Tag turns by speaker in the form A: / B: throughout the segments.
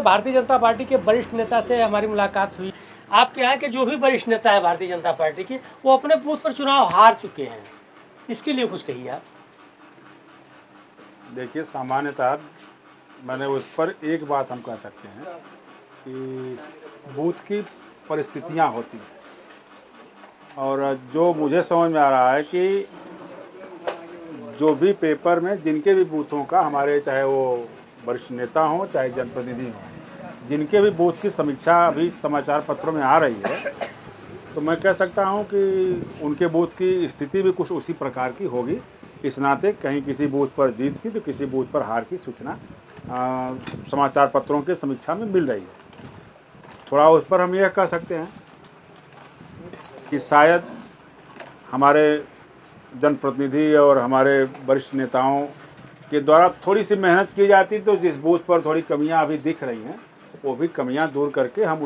A: Bharatiya Janata party के वरिष्ठ नेता से हमारी मुलाकात हुई। आपके यहाँ के जो भी वरिष्ठ नेता है भारतीय जनता पार्टी की, वो अपने बूथ पर चुनाव हार चुके हैं, इसके लिए कुछ कहिए आप।
B: देखिए, सामान्यतः मैंने उस पर एक बात हम कह सकते हैं कि बूथ की परिस्थितियां होती हैं, और जो मुझे समझ में आ रहा है कि जो भी पेपर में जिनके भी बूथों का, हमारे चाहे वो वरिष्ठ नेता हों चाहे जनप्रतिनिधि हों, जिनके भी बूथ की समीक्षा अभी समाचार पत्रों में आ रही है, तो मैं कह सकता हूं कि उनके बूथ की स्थिति भी कुछ उसी प्रकार की होगी। इस नाते कहीं किसी बूथ पर जीत की तो किसी बूथ पर हार की सूचना समाचार पत्रों के समीक्षा में मिल रही है। थोड़ा उस पर हम यह कह सकते हैं कि शायद हमारे जनप्रतिनिधि और हमारे वरिष्ठ नेताओं के द्वारा थोड़ी सी मेहनत की जाती तो जिस बूथ पर थोड़ी कमियां अभी दिख रही हैं, वो भी कमियां दूर करके हम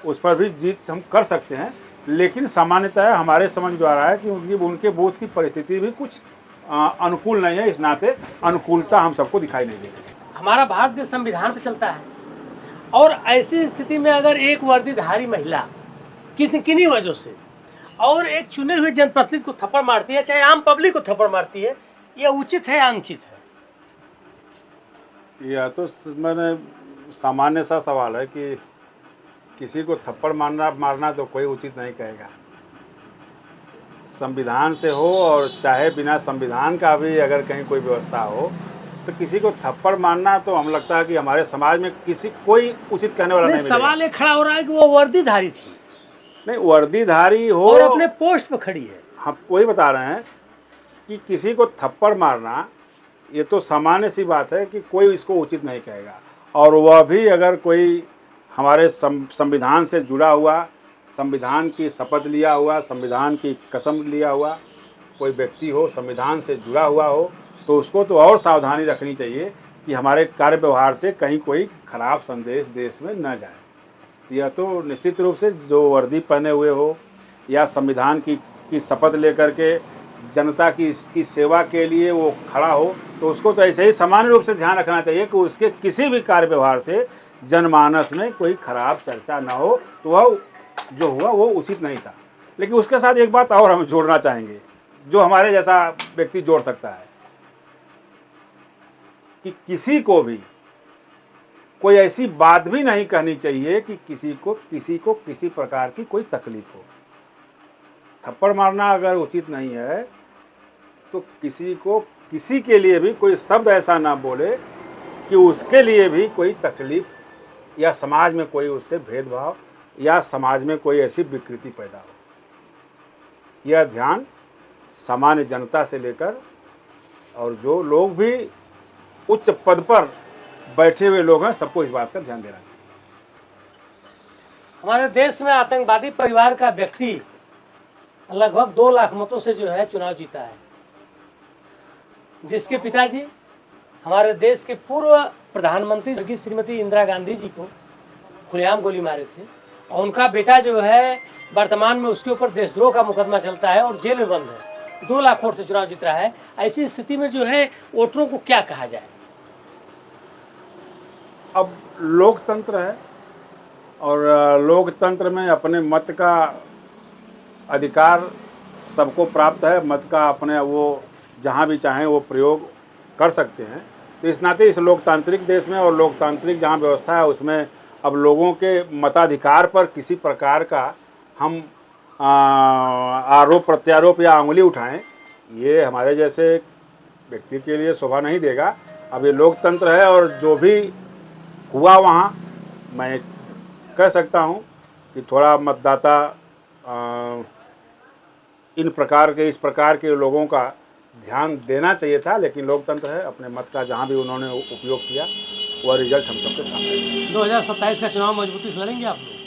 B: उस पर भी जीत हम कर सकते हैं। लेकिन सामान्यतः हमारे समझ में आ रहा है कि उनके बूथ की परिस्थिति भी कुछ अनुकूल नहीं है। इस नाते अनुकूलता हम सबको दिखाई नहीं देती।
A: हमारा भारत देश संविधान पर चलता है, और ऐसी स्थिति में अगर एक वर्दीधारी महिला किन्हीं वजह से और एक चुने हुए जनप्रतिनिधि को थप्पड़ मारती है, चाहे आम पब्लिक को थप्पड़ मारती है, यह उचित है या अनुचित है?
B: यह तो मैंने सामान्य सा सवाल है कि किसी को थप्पड़ मारना तो कोई उचित नहीं कहेगा। संविधान से हो और चाहे बिना संविधान का भी अगर कहीं कोई व्यवस्था हो, तो किसी को थप्पड़ मारना तो हम लगता है कि हमारे समाज में कोई उचित कहने वाला नहीं मिलेगा।
A: सवाल ये खड़ा हो रहा है कि वो वर्दीधारी थी।
B: नहीं, वर्दीधारी हो
A: और अपने पोस्ट पर खड़ी है।
B: हम वही बता रहे हैं कि किसी को थप्पड़ मारना ये तो सामान्य सी बात है कि कोई इसको उचित नहीं कहेगा। और वह भी अगर कोई हमारे संविधान से जुड़ा हुआ, संविधान की शपथ लिया हुआ, संविधान की कसम लिया हुआ कोई व्यक्ति हो, संविधान से जुड़ा हुआ हो, तो उसको तो और सावधानी रखनी चाहिए कि हमारे कार्य व्यवहार से कहीं कोई खराब संदेश देश में न जाए। यह तो निश्चित रूप से जो वर्दी पहने हुए हो या संविधान की शपथ लेकर के जनता की सेवा के लिए वो खड़ा हो, तो उसको तो ऐसे ही सामान्य रूप से ध्यान रखना चाहिए कि उसके किसी भी कार्य व्यवहार से जनमानस में कोई खराब चर्चा न हो। तो वह जो हुआ वो उचित नहीं था। लेकिन उसके साथ एक बात और हम जोड़ना चाहेंगे, जो हमारे जैसा व्यक्ति जोड़ सकता है, कि किसी को भी कोई ऐसी बात भी नहीं कहनी चाहिए कि किसी को किसी प्रकार की कोई तकलीफ हो। थप्पड़ मारना अगर उचित नहीं है तो किसी के लिए भी कोई शब्द ऐसा ना बोले कि उसके लिए भी कोई तकलीफ या समाज में कोई उससे भेदभाव या समाज में कोई ऐसी विकृति पैदा हो। यह ध्यान सामान्य जनता से लेकर और जो लोग भी उच्च पद पर बैठे हुए लोग हैं, सबको इस बात का ध्यान देना चाहिए।
A: हमारे देश में आतंकवादी परिवार का व्यक्ति लगभग 2 लाख मतों से जो है चुनाव जीता है, जिसके पिताजी हमारे देश के पूर्व प्रधानमंत्री श्रीमती इंदिरा गांधी जी को खुलेआम गोली मारे थे, और उनका बेटा जो है वर्तमान में उसके ऊपर देशद्रोह का मुकदमा चलता है और जेल में बंद है। 2 लाख वोट से चुनाव जीत रहा है। ऐसी स्थिति में जो है वोटरों को क्या कहा जाए?
B: अब लोकतंत्र है और लोकतंत्र में अपने मत का अधिकार सबको प्राप्त है। मत का अपने वो जहाँ भी चाहें वो प्रयोग कर सकते हैं। तो इस नाते इस लोकतांत्रिक देश में और लोकतांत्रिक जहाँ व्यवस्था है उसमें अब लोगों के मताधिकार पर किसी प्रकार का हम आरोप प्रत्यारोप या अंगुली उठाएं, ये हमारे जैसे व्यक्ति के लिए शोभा नहीं देगा। अब ये लोकतंत्र है और जो भी हुआ वहाँ, मैं कह सकता हूँ कि थोड़ा मतदाता इस प्रकार के लोगों का ध्यान देना चाहिए था। लेकिन लोकतंत्र है, अपने मत का जहाँ भी उन्होंने उपयोग किया वह रिजल्ट हम सबके सामने है।
A: 2027 का चुनाव मजबूती से लड़ेंगे आप लोग?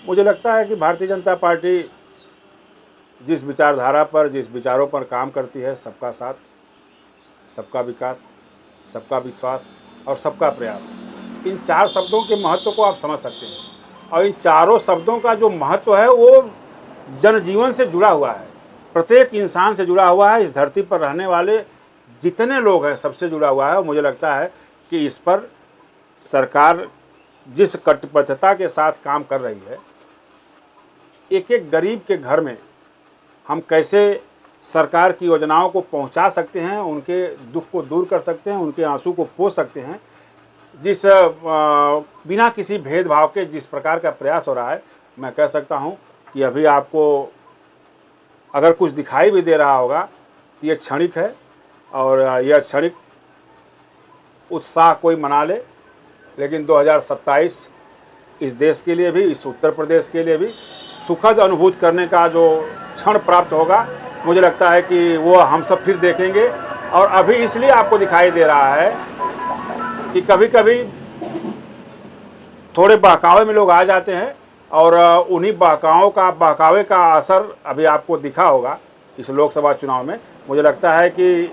B: मुझे लगता है कि भारतीय जनता पार्टी जिस विचारधारा पर, जिस विचारों पर काम करती है, सबका साथ, सबका विकास, सबका विश्वास और सबका प्रयास, इन 4 शब्दों के महत्व को आप समझ सकते हैं। और इन चारों शब्दों का जो महत्व है वो जनजीवन से जुड़ा हुआ है, प्रत्येक इंसान से जुड़ा हुआ है। इस धरती पर रहने वाले जितने लोग हैं सबसे जुड़ा हुआ है। और मुझे लगता है कि इस पर सरकार जिस कटिबद्धता के साथ काम कर रही है, एक एक गरीब के घर में हम कैसे सरकार की योजनाओं को पहुंचा सकते हैं, उनके दुख को दूर कर सकते हैं, उनके आंसू को पोंछ सकते हैं, जिस बिना किसी भेदभाव के जिस प्रकार का प्रयास हो रहा है, मैं कह सकता हूं कि अभी आपको अगर कुछ दिखाई भी दे रहा होगा तो ये क्षणिक है, और यह क्षणिक उत्साह कोई मना ले, लेकिन 2027 इस देश के लिए भी, इस उत्तर प्रदेश के लिए भी सुखद अनुभूति करने का जो क्षण प्राप्त होगा, मुझे लगता है कि वो हम सब फिर देखेंगे। और अभी इसलिए आपको दिखाई दे रहा है कि कभी कभी थोड़े बहकावे में लोग आ जाते हैं, और उन्हीं बहकावे का असर अभी आपको दिखा होगा इस लोकसभा चुनाव में। मुझे लगता है कि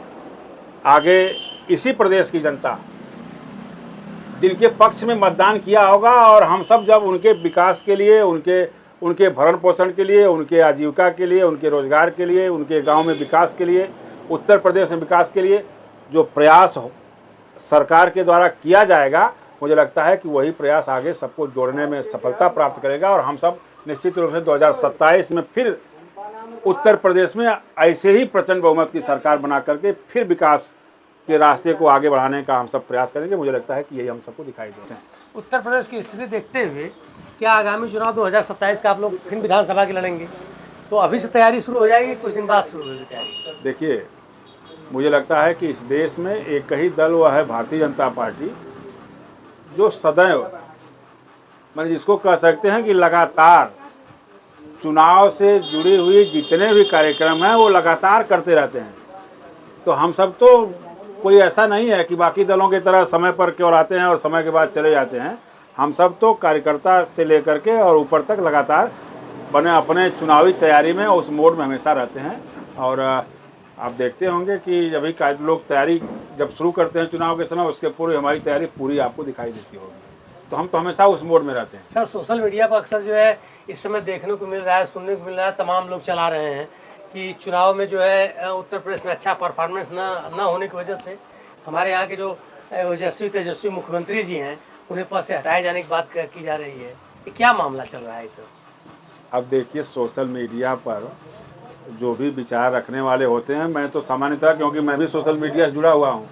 B: आगे इसी प्रदेश की जनता जिनके पक्ष में मतदान किया होगा, और हम सब जब उनके विकास के लिए, उनके भरण पोषण के लिए, उनके आजीविका के लिए, उनके रोजगार के लिए, उनके गांव में विकास के लिए, उत्तर प्रदेश में विकास के लिए जो प्रयास हो सरकार के द्वारा किया जाएगा, मुझे लगता है कि वही प्रयास आगे सबको जोड़ने में सफलता प्राप्त करेगा। और हम सब निश्चित रूप से 2027 में फिर उत्तर प्रदेश में ऐसे ही प्रचंड बहुमत की सरकार बना करके फिर विकास के रास्ते को आगे बढ़ाने का हम सब प्रयास करेंगे। मुझे लगता है कि यही हम सबको दिखाई देते हैं।
A: उत्तर प्रदेश की स्थिति देखते हुए क्या आगामी चुनाव 2027 का आप लोग फिर विधानसभा के लड़ेंगे? तो अभी से तैयारी शुरू हो जाएगी, कुछ दिन बाद शुरू होगी तैयारी?
B: देखिए, मुझे लगता है कि इस देश में एक ही दल वह है भारतीय जनता पार्टी, जो सदैव, मैंने जिसको कह सकते हैं कि लगातार चुनाव से जुड़ी हुई जितने भी कार्यक्रम हैं वो लगातार करते रहते हैं। तो हम सब तो कोई ऐसा नहीं है कि बाकी दलों की तरह समय पर केवल आते हैं और समय के बाद चले जाते हैं। हम सब तो कार्यकर्ता से लेकर के और ऊपर तक लगातार बने अपने चुनावी तैयारी में, उस मोड में हमेशा रहते हैं। और आप देखते होंगे कि अभी लोग तैयारी जब शुरू करते हैं चुनाव के समय, उसके पूर्व हमारी तैयारी पूरी आपको दिखाई देती होगी। तो हम तो हमेशा उस मोड में रहते हैं।
A: सर, सोशल मीडिया पर अक्सर जो है इस समय देखने को मिल रहा है, सुनने को मिल रहा है, तमाम लोग चला रहे हैं कि चुनाव में जो है उत्तर प्रदेश में अच्छा परफॉर्मेंस न होने की वजह से हमारे यहाँ के जो तेजस्वी मुख्यमंत्री जी हैं, उन्हें पद से हटाए जाने की बात की जा रही है। ये क्या मामला चल रहा है सर?
B: अब देखिए, सोशल मीडिया पर जो भी विचार रखने वाले होते हैं, मैं तो सामान्यतः, क्योंकि मैं भी सोशल मीडिया से जुड़ा हुआ हूँ,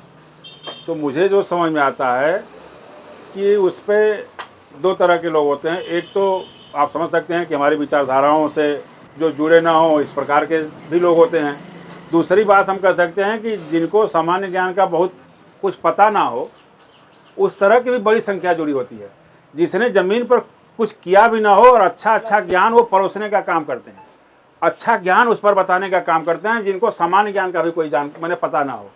B: तो मुझे जो समझ में आता है कि उस पर दो तरह के लोग होते हैं। एक तो आप समझ सकते हैं कि हमारी विचारधाराओं से जो जुड़े ना हो, इस प्रकार के भी लोग होते हैं। दूसरी बात हम कह सकते हैं कि जिनको सामान्य ज्ञान का बहुत कुछ पता ना हो, उस तरह की भी बड़ी संख्या जुड़ी होती है, जिसने ज़मीन पर कुछ किया भी ना हो और अच्छा ज्ञान वो परोसने का काम करते हैं, अच्छा ज्ञान उस पर बताने का काम करते हैं, जिनको सामान्य ज्ञान का भी कोई मैंने पता ना हो।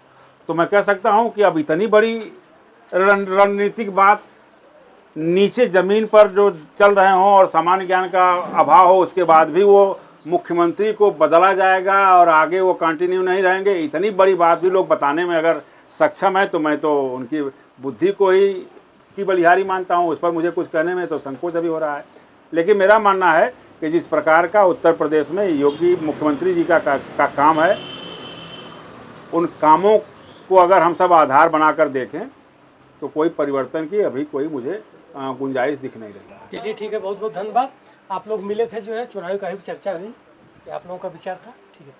B: तो मैं कह सकता हूँ कि अब इतनी बड़ी रणनीतिक बात नीचे ज़मीन पर जो चल रहे हों और सामान्य ज्ञान का अभाव हो, उसके बाद भी वो मुख्यमंत्री को बदला जाएगा और आगे वो कंटिन्यू नहीं रहेंगे, इतनी बड़ी बात भी लोग बताने में अगर सक्षम है, तो मैं तो उनकी बुद्धि को ही की बलिहारी मानता हूँ। उस पर मुझे कुछ कहने में तो संकोच अभी हो रहा है। लेकिन मेरा मानना है कि जिस प्रकार का उत्तर प्रदेश में योगी मुख्यमंत्री जी का काम है, उन कामों को अगर हम सब आधार बनाकर देखें तो कोई परिवर्तन की अभी कोई मुझे गुंजाइश दिख नहीं रही।
A: चलिए, ठीक है, बहुत बहुत धन्यवाद। आप लोग मिले थे, जो है चुनावी का ही चर्चा हुई, आप लोगों का विचार था। ठीक है।